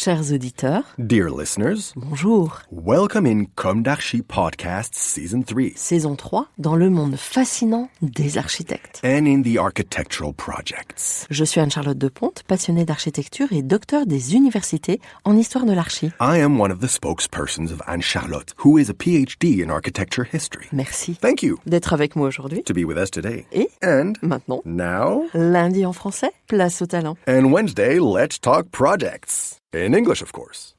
Chers auditeurs, Dear listeners, bonjour. welcome in Comme d'Archi Podcast Season 3 Saison 3, dans le monde fascinant des architectes. and in the architectural projects. Je suis Anne-Charlotte Deponte, passionnée d'architecture et docteur des universités en histoire de l'archi. I am one of the spokespersons of Anne-Charlotte, who is a PhD in architecture history. Merci Thank you d'être avec moi aujourd'hui. to be with us today. Et And maintenant, now, lundi en français, place au talent. and Wednesday, let's talk projects. In English, of course.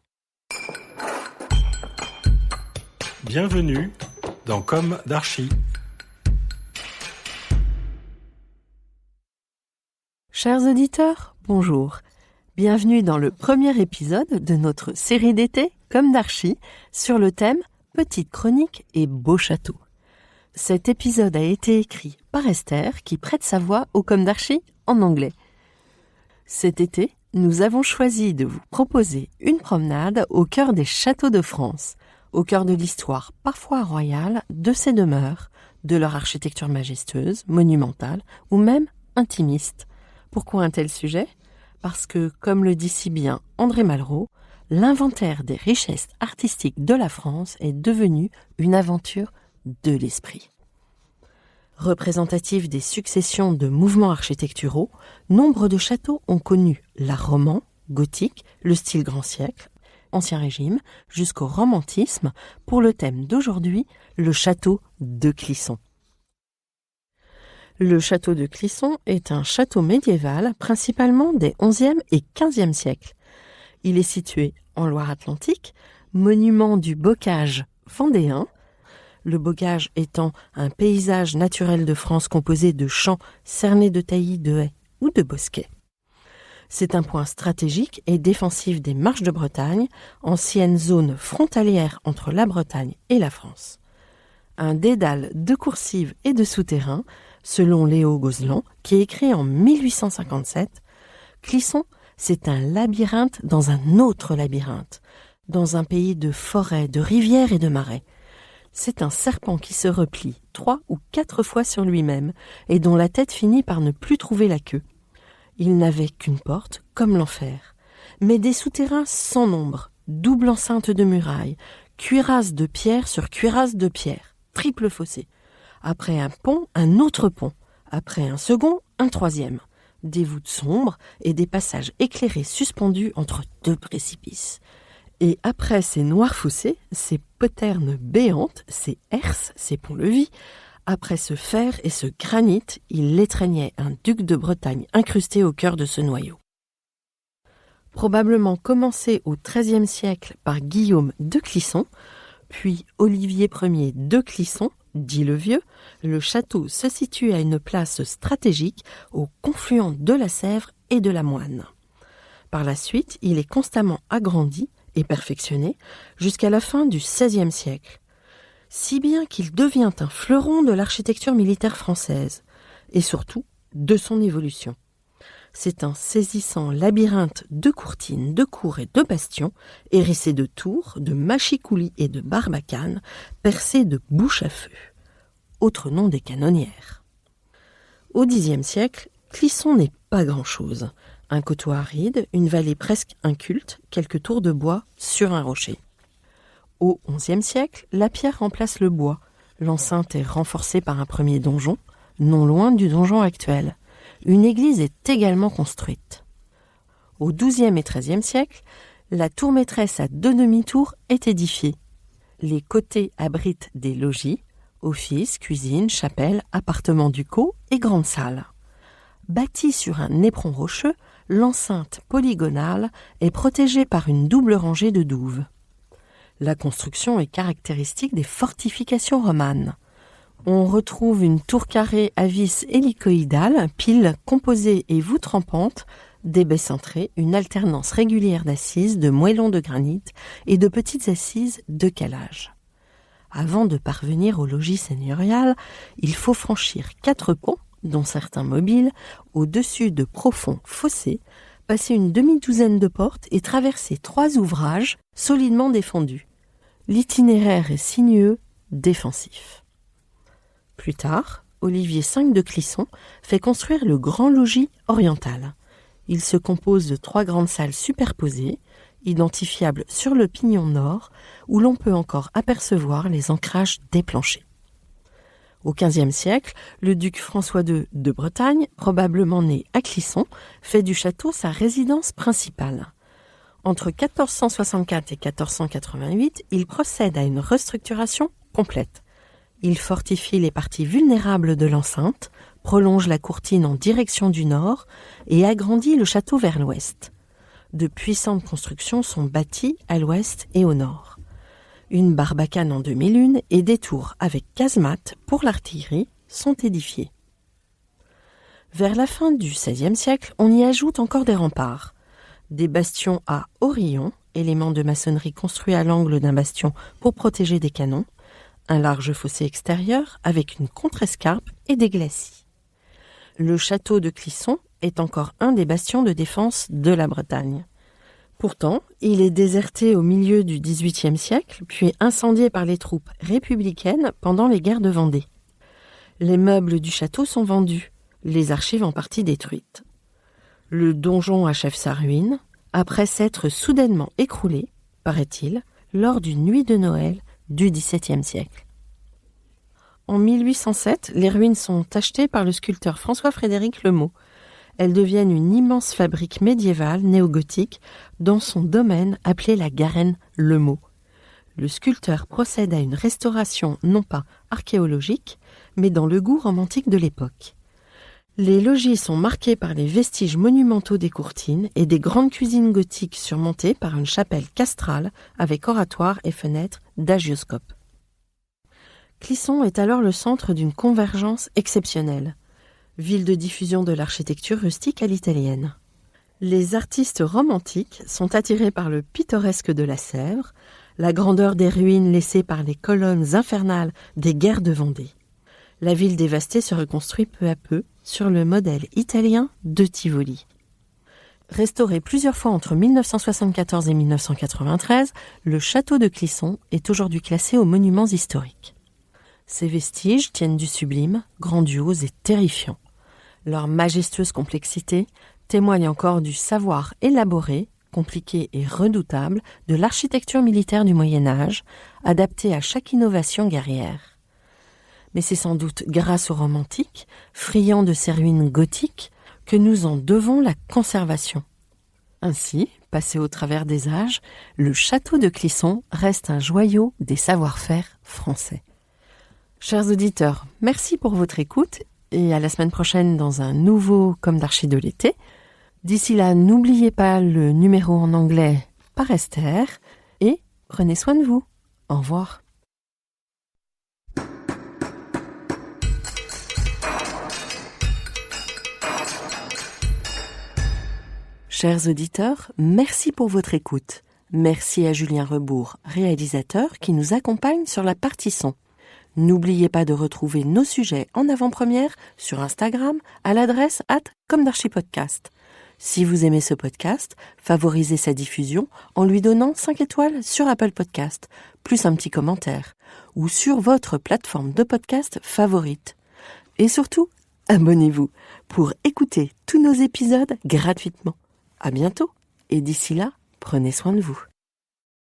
Bienvenue dans Comme d'Archi. Chers auditeurs, bonjour. Bienvenue dans le premier épisode de notre série d'été Comme d'Archi sur le thème Petite chronique et beau château. Cet épisode a été écrit par Esther qui prête sa voix au Comme d'Archi en anglais. Cet été, nous avons choisi de vous proposer une promenade au cœur des châteaux de France, au cœur de l'histoire parfois royale de ces demeures, de leur architecture majestueuse, monumentale ou même intimiste. Pourquoi un tel sujet ? Parce que, comme le dit si bien André Malraux, l'inventaire des richesses artistiques de la France est devenu une aventure de l'esprit. Représentatif des successions de mouvements architecturaux, nombre de châteaux ont connu l'art roman, gothique, le style grand siècle, ancien régime, jusqu'au romantisme, pour le thème d'aujourd'hui, le château de Clisson. Le château de Clisson est un château médiéval, principalement des XIe et XVe siècles. Il est situé en Loire-Atlantique, monument du bocage vendéen, le bocage étant un paysage naturel de France composé de champs cernés de taillis, de haies ou de bosquets. C'est un point stratégique et défensif des Marches de Bretagne, ancienne zone frontalière entre la Bretagne et la France. Un dédale de coursives et de souterrains, selon Léo Gozlan, qui écrit en 1857, Clisson, c'est un labyrinthe dans un autre labyrinthe, dans un pays de forêts, de rivières et de marais. C'est un serpent qui se replie 3 ou 4 fois sur lui-même et dont la tête finit par ne plus trouver la queue. Il n'avait qu'une porte, comme l'enfer, mais des souterrains sans nombre, double enceinte de murailles, cuirasses de pierre sur cuirasses de pierre, triple fossé. Après un pont, un autre pont. Après un second, un troisième. Des voûtes sombres et des passages éclairés suspendus entre deux précipices. Et après ces noirs fossés, ces poternes béantes, ces herses, ces ponts-levis, après ce fer et ce granit, il étreignait un duc de Bretagne incrusté au cœur de ce noyau. Probablement commencé au XIIIe siècle par Guillaume de Clisson, puis Olivier Ier de Clisson, dit le Vieux, le château se situe à une place stratégique au confluent de la Sèvre et de la Moine. Par la suite, il est constamment agrandi et perfectionné jusqu'à la fin du XVIe siècle, si bien qu'il devient un fleuron de l'architecture militaire française, et surtout de son évolution. C'est un saisissant labyrinthe de courtines, de cours et de bastions, hérissé de tours, de machicoulis et de barbacanes, percé de bouches à feu, autre nom des canonnières. Au Xe siècle, Clisson n'est pas grand-chose. Un coteau aride, une vallée presque inculte, quelques tours de bois sur un rocher. Au XIe siècle, la pierre remplace le bois. L'enceinte est renforcée par un premier donjon, non loin du donjon actuel. Une église est également construite. Au XIIe et XIIIe siècle, la tour maîtresse à 2 demi-tours est édifiée. Les côtés abritent des logis, offices, cuisines, chapelles, appartements ducaux et grandes salles. Bâtie sur un éperon rocheux, l'enceinte polygonale est protégée par une double rangée de douves. La construction est caractéristique des fortifications romanes. On retrouve une tour carrée à vis hélicoïdale, piles composées et voûtes rampantes, des baies cintrées, une alternance régulière d'assises, de moellons de granit et de petites assises de calage. Avant de parvenir au logis seigneurial, il faut franchir 4 ponts, dont certains mobiles, au-dessus de profonds fossés, passer une demi-douzaine de portes et traverser 3 ouvrages solidement défendus. L'itinéraire est sinueux, défensif. Plus tard, Olivier V de Clisson fait construire le grand logis oriental. Il se compose de 3 grandes salles superposées identifiable sur le pignon nord, où l'on peut encore apercevoir les ancrages des planchers. Au XVe siècle, le duc François II de Bretagne, probablement né à Clisson, fait du château sa résidence principale. Entre 1464 et 1488, il procède à une restructuration complète. Il fortifie les parties vulnérables de l'enceinte, prolonge la courtine en direction du nord et agrandit le château vers l'ouest. De puissantes constructions sont bâties à l'ouest et au nord. Une barbacane en demi-lune et des tours avec casemates pour l'artillerie sont édifiées. Vers la fin du XVIe siècle, on y ajoute encore des remparts. Des bastions à orillons, éléments de maçonnerie construits à l'angle d'un bastion pour protéger des canons, un large fossé extérieur avec une contre-escarpe et des glacis. Le château de Clisson est encore un des bastions de défense de la Bretagne. Pourtant, il est déserté au milieu du XVIIIe siècle, puis incendié par les troupes républicaines pendant les guerres de Vendée. Les meubles du château sont vendus, les archives en partie détruites. Le donjon achève sa ruine, après s'être soudainement écroulé, paraît-il, lors d'une nuit de Noël du XVIIe siècle. En 1807, les ruines sont achetées par le sculpteur François-Frédéric Lemot. Elles deviennent une immense fabrique médiévale néogothique dans son domaine appelé la Garenne Lemot. Le sculpteur procède à une restauration non pas archéologique, mais dans le goût romantique de l'époque. Les logis sont marqués par les vestiges monumentaux des courtines et des grandes cuisines gothiques surmontées par une chapelle castrale avec oratoire et fenêtres d'agioscope. Clisson est alors le centre d'une convergence exceptionnelle. Ville de diffusion de l'architecture rustique à l'italienne. Les artistes romantiques sont attirés par le pittoresque de la Sèvre, la grandeur des ruines laissées par les colonnes infernales des guerres de Vendée. La ville dévastée se reconstruit peu à peu sur le modèle italien de Tivoli. Restauré plusieurs fois entre 1974 et 1993, le château de Clisson est aujourd'hui classé aux monuments historiques. Ses vestiges tiennent du sublime, grandiose et terrifiant. Leur majestueuse complexité témoigne encore du savoir élaboré, compliqué et redoutable de l'architecture militaire du Moyen-Âge, adaptée à chaque innovation guerrière. Mais c'est sans doute grâce aux romantiques, friands de ces ruines gothiques, que nous en devons la conservation. Ainsi, passé au travers des âges, le château de Clisson reste un joyau des savoir-faire français. Chers auditeurs, merci pour votre écoute et à la semaine prochaine dans un nouveau Comme d'Archi de l'été. D'ici là, n'oubliez pas le numéro en anglais par Esther et prenez soin de vous. Au revoir. Chers auditeurs, merci pour votre écoute. Merci à Julien Rebourg, réalisateur, qui nous accompagne sur la partie son. N'oubliez pas de retrouver nos sujets en avant-première sur Instagram à l'adresse @comdarchipodcast. Si vous aimez ce podcast, favorisez sa diffusion en lui donnant 5 étoiles sur Apple Podcast, plus un petit commentaire, ou sur votre plateforme de podcast favorite. Et surtout, abonnez-vous pour écouter tous nos épisodes gratuitement. À bientôt, et d'ici là, prenez soin de vous.